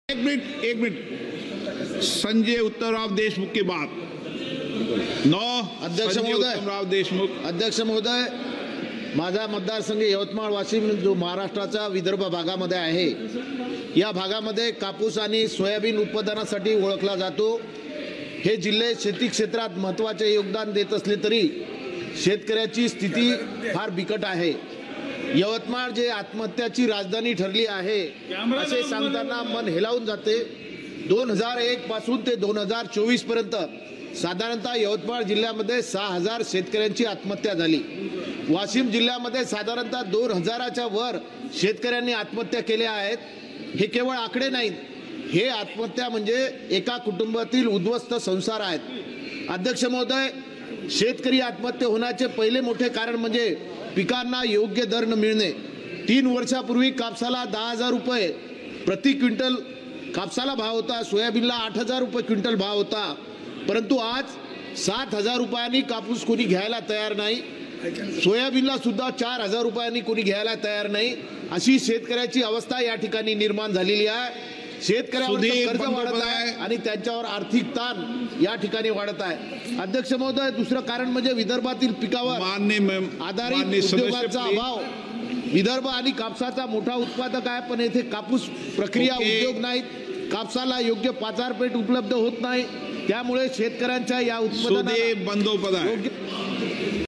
एक मिनट संजय उत्तमराव देशमुख के बाद अध्यक्ष महोदय, माझा मतदारसंघ यवतमाळ वाशिम जो महाराष्ट्राचा विदर्भ भागामध्ये आहे, या भागामध्ये कापूस आणि सोयाबीन उत्पादनासाठी ओळखला जातो। हे जिल्हे शेती क्षेत्रात महत्त्वाचे योगदान देत असले तरी शेतकऱ्याची स्थिती फार बिकट आहे। यवतमाळ जे आत्महत्याची राजधानी ठरली आहे असे सांगताना मन हेलावून जाते। 2001 पासून ते 2024 पर्यंत साधारणतः यवतमाळ जिल्ह्यामध्ये 6000 शेतकऱ्यांची आत्महत्या झाली। वाशिम जिल्ह्यामध्ये साधारणतः 2000च्या वर शेतकऱ्यांनी आत्महत्या केल्या आहेत। हे केवळ आकडे नाहीत, हे आत्महत्या म्हणजे एका कुटुंबातील उद्ध्वस्त संसार आहेत। अध्यक्ष महोदय, शेतकरी आत्महत्या होण्याचे पहिले मोठे कारण म्हणजे पिकांना योग्य दर न मिळणे। 3 वर्षापूर्वी कापसाला 10,000 रुपये प्रति क्विंटल कापसाला भाव होता, सोयाबीनला 8,000 रुपये क्विंटल भाव होता, परंतु आज 7,000 रुपयांनी कापूस कोणी घ्यायला तयार नाही। सोयाबीनला सुद्धा 4,000 रुपयांनी कोणी घ्यायला तयार नाही। अशी शेतकऱ्याची अवस्था या ठिकाणी निर्माण झालेली आहे। शेतकऱ्यावर कर्ज वाढत आहे आणि त्यांच्यावर आर्थिक ताण या ठिकाणी वाढत आहे। अध्यक्ष महोदय, दुसरं कारण म्हणजे विदर्भातील पिकावर आधारित उद्योगांचा अभाव। विदर्भ आणि कापसाचा मोठा उत्पादक आहे, पण येथे कापूस प्रक्रिया उद्योग नाहीत, कापसाला योग्य बाजारपेठ उपलब्ध होत नाही, त्यामुळे शेतकऱ्यांच्या या उत्पादनाला